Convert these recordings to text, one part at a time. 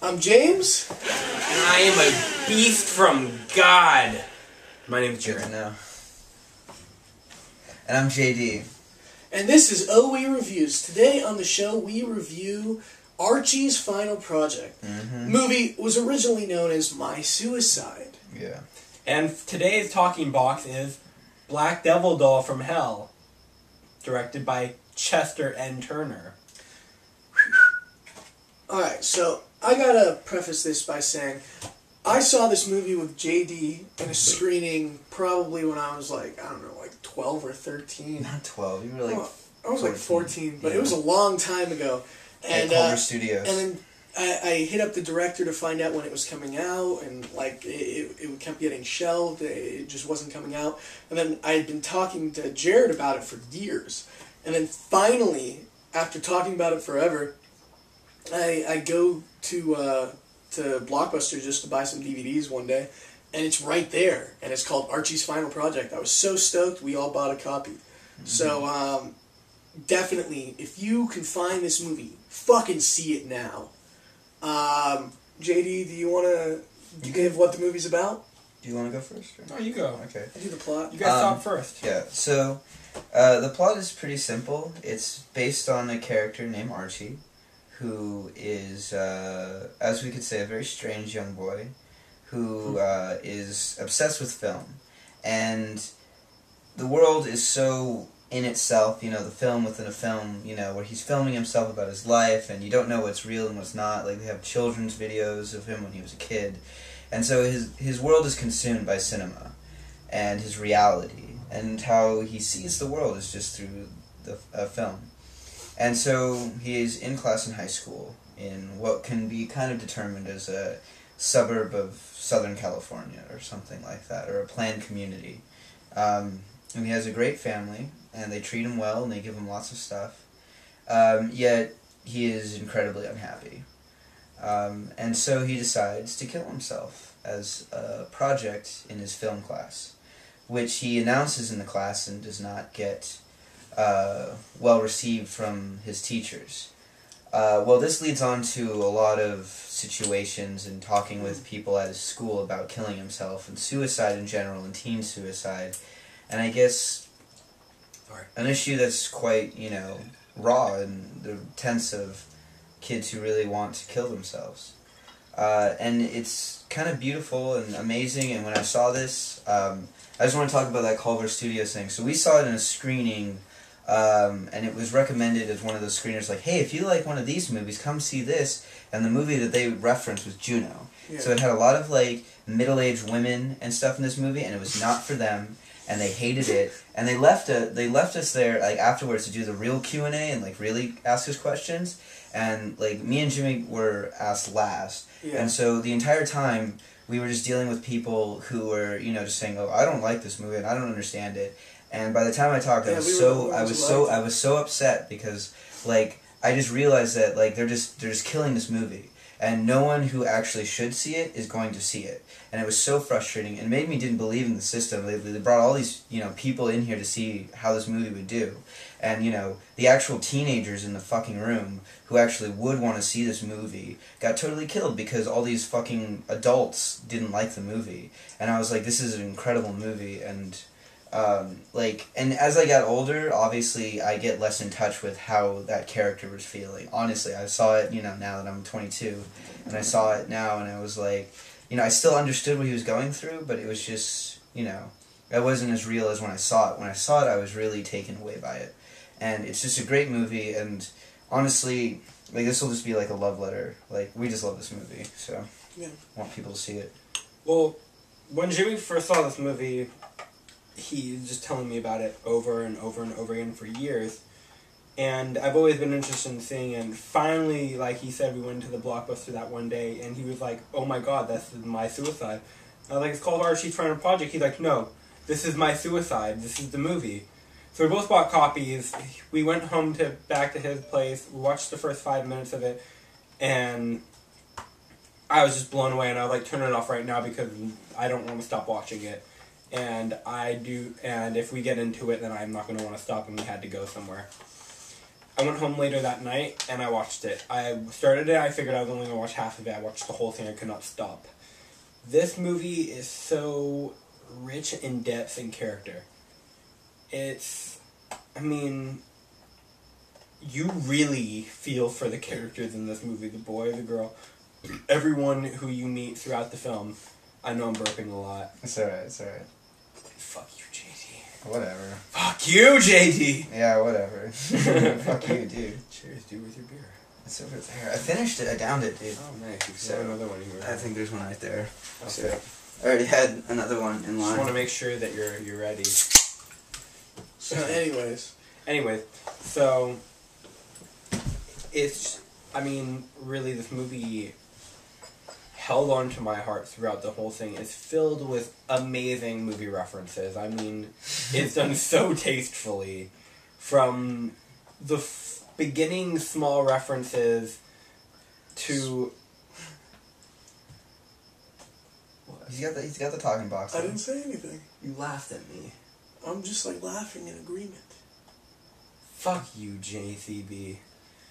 I'm James. And I am a beast from God. My name's Jarrett now. And I'm JD. And this is OE Reviews. Today on the show, we review Archie's final project. The movie was originally known as My Suicide. Yeah. And today's talking box is Black Devil Doll from Hell, directed by Chester N. Turner. Alright, so I gotta preface this by saying I saw this movie with JD in a screening probably when I was like, I don't know, like 12 or 13. Not 12, you were like I was 14. Like 14, but it was a long time ago. And Culver Studios. And then I hit up the director to find out when it was coming out, and like it kept getting shelved. It just wasn't coming out. And then I had been talking to Jarrett about it for years. And then finally, after talking about it forever, I go to Blockbuster just to buy some DVDs one day, and it's right there, and it's called Archie's Final Project. I was so stoked, we all bought a copy. So, definitely, if you can find this movie, fucking see it now. JD, do you want to give what the movie's about? Do you want to go first? Or? No, you go. Okay. I do the plot. You guys talk first. Yeah, so the plot is pretty simple. It's based on a character named Archie, who is, as we could say, a very strange young boy who is obsessed with film. And the world is so in itself, you know, the film within a film, you know, where he's filming himself about his life, and you don't know what's real and what's not. Like, they have children's videos of him when he was a kid. And so his world is consumed by cinema and his reality, and how he sees the world is just through the film. And so he is in class in high school in what can be kind of determined as a suburb of Southern California or something like that, or a planned community. And he has a great family, and they treat him well, and they give him lots of stuff. Yet he is incredibly unhappy. And so he decides to kill himself as a project in his film class, which he announces in the class and does not get well received from his teachers. Well, this leads on to a lot of situations and talking with people at his school about killing himself and suicide in general and teen suicide. And I guess an issue that's quite, you know, raw in the tense of kids who really want to kill themselves. And it's kind of beautiful and amazing, and when I saw this, I just want to talk about that Culver Studios thing. So we saw it in a screening, and it was recommended as one of those screeners, like, hey, if you like one of these movies, come see this. And the movie that they referenced was Juno. Yeah. So it had a lot of, like, middle-aged women and stuff in this movie, and it was not for them, and they hated it. And they left us there, like, afterwards to do the real Q&A and, like, really ask us questions. And, like, me and Jimmy were asked last. Yeah. And so the entire time, we were just dealing with people who were, you know, just saying, oh, I don't like this movie, and I don't understand it. And by the time I talked, I was so upset because, like, I just realized that, like, they're just killing this movie, and no one who actually should see it is going to see it. And it was so frustrating, and made me didn't believe in the system. They brought all these, you know, people in here to see how this movie would do, and, you know, the actual teenagers in the fucking room who actually would want to see this movie got totally killed because all these fucking adults didn't like the movie. And I was like, this is an incredible movie, and and as I got older, obviously I get less in touch with how that character was feeling. Honestly, I saw it, you know, now that I'm 22, and I saw it now, and I was like, you know, I still understood what he was going through, but it was just, you know, it wasn't as real as when I saw it. When I saw it, I was really taken away by it. And it's just a great movie, and honestly, like, this will just be like a love letter. Like, we just love this movie, so yeah. Want people to see it. Well, when Jimmy first saw this movie, he was just telling me about it over and over and over again for years. And I've always been interested in seeing it. And finally, like he said, we went to the Blockbuster that one day, and he was like, oh my god, that's My Suicide. I was like, it's called Archie's Final Project. He's like, no, this is My Suicide. This is the movie. So we both bought copies. We went home back to his place. We watched the first 5 minutes of it, and I was just blown away. And I was like, turn it off right now because I don't want to stop watching it. And I do. And if we get into it, then I'm not going to want to stop. And we had to go somewhere. I went home later that night, and I watched it. I started it, I figured I was only going to watch half of it. I watched the whole thing, I could not stop. This movie is so rich in depth and character. You really feel for the characters in this movie. The boy, the girl, everyone who you meet throughout the film. I know I'm burping a lot. It's alright. Fuck you, JD. Whatever. Fuck you, JD! Yeah, whatever. Fuck you, dude. Cheers, dude, with your beer. It's over there. I finished it. I downed it, dude. Oh, nice. You So, got another one here. I think there's one right there. Okay. So, I already had another one in line. Just want to make sure that you're ready. So, anyways, so it's, really, this movie held on to my heart throughout the whole thing. It's filled with amazing movie references. It's done so tastefully. From the beginning small references to... He's got the talking box. I didn't say anything. You laughed at me. I'm just laughing in agreement. Fuck you, JCB.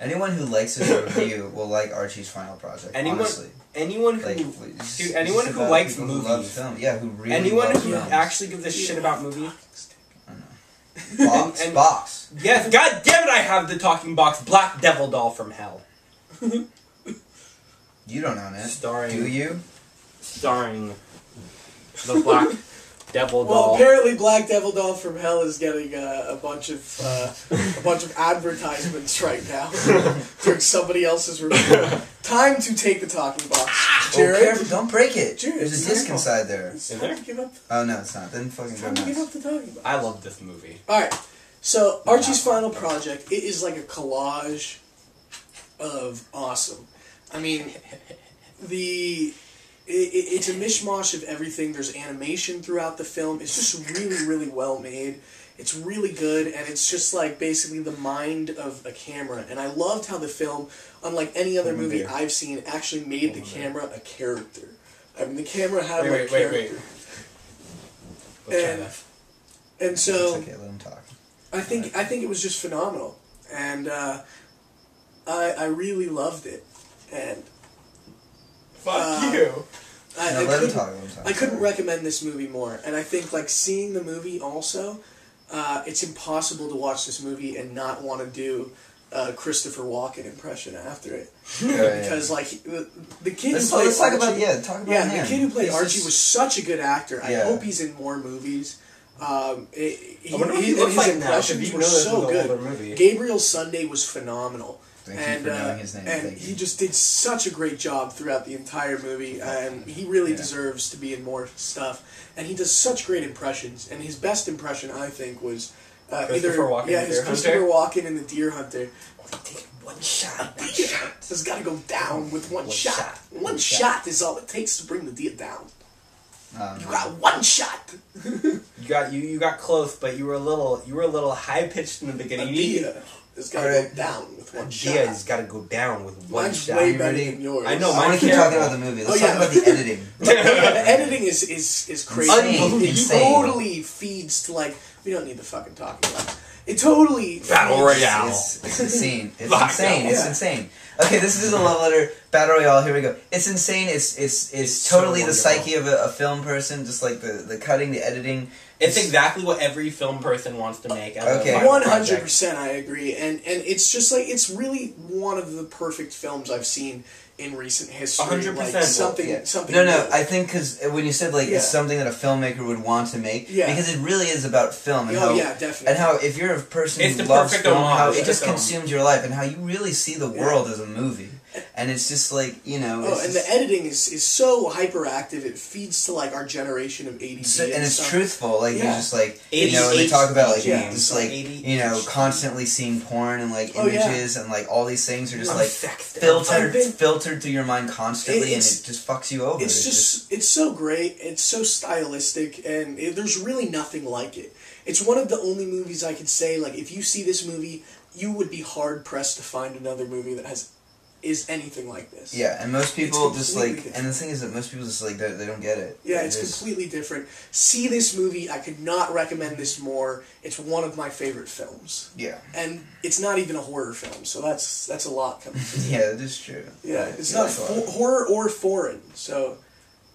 Anyone who likes this review will like Archie's final project. Honestly. Anyone who likes who movies, loves film. Yeah, who really anyone loves who films. actually gives a shit about movies. I don't know. Box. Yes, god damn it! I have the talking box, Black Devil Doll from Hell. You don't own it. Do you? Starring the Black Devil Doll. Well, apparently, Black Devil Doll from Hell is getting a bunch of advertisements right now during somebody else's review. Time to take the talking box, Jarrett. Careful, don't break it. Jarrett, There's a disc inside there. It's Is time there? to give up. Oh no, it's not. Then fucking It's go time to give up nuts. the talking box. I love this movie. All right, so Archie's final project. It is like a collage of awesome. It's a mishmash of everything. There's animation throughout the film. It's just really, really well made. It's really good, and it's just basically the mind of a camera. And I loved how the film, unlike any other movie I've seen, actually made the camera a character. The camera had Wait. character. Let's try that. And so It's okay, let him talk. I think it was just phenomenal, and I really loved it. And Fuck you. I couldn't recommend this movie more. And I think seeing the movie also, it's impossible to watch this movie and not want to do a Christopher Walken impression after it. Because the kid who played Archie, the kid who played Archie was such a good actor. I hope he's in more movies. His impressions were so good. Gabriel Sunday was phenomenal. Thank you for knowing his name. And he just did such a great job throughout the entire movie, and he really deserves to be in more stuff. And he does such great impressions, and his best impression, I think, was Christopher Walken in The Deer Hunter. Take one shot. It's got to go down with one shot. One shot is all it takes to bring the deer down. You got one shot. You got close, but you were a little high pitched in the beginning. It's got to go down with one shot. It's got to go down with one Mine's shot. way better than yours. I know. I want to keep talking about the movie. Let's talk about the editing. The editing is crazy. Insane. It totally feeds to we don't need the fucking talking about it. It totally Battle Royale. It's insane. It's insane. It's insane. Okay, this is a love letter. Battle Royale. Here we go. It's insane. It's totally the psyche of a film person. Just the cutting, the editing. It's exactly what every film person wants to make. Okay, 100%. I agree, and it's just it's really one of the perfect films I've seen in recent history. 100%. Something. No. I think because when you said it's something that a filmmaker would want to make, because it really is about film. And definitely. And how if you're a person who loves film, how it just consumes your life, and how you really see the world as a movie. And it's just and the editing is so hyperactive. It feeds to our generation of ADD, and it's stuff. Truthful. You're just and they talk about just constantly seeing porn and images and all these things are just filtered through your mind constantly, and it just fucks you over. It's so great. It's so stylistic, and there's really nothing like it. It's one of the only movies I could say if you see this movie, you would be hard pressed to find another movie that has is anything like this. Yeah, and most people just like, different. and the thing is that most people just like they don't get it. Yeah, it's completely different. See this movie. I could not recommend this more. It's one of my favorite films. Yeah. And it's not even a horror film, so that's a lot coming from me. Yeah, that is true. Yeah, it's not horror or foreign, so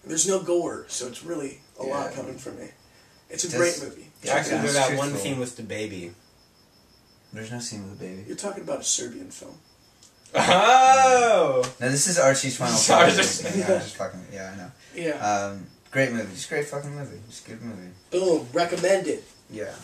there's no gore, so it's really a lot coming from me. It's a great movie. Actually, there's that one scene with the baby. There's no scene with the baby. You're talking about a Serbian film. Oh! No, this is Archie's final Sorry, film. Just fucking, yeah, I know. Yeah. Great movie. Just great fucking movie. Just good movie. Boom. Recommended. Yeah.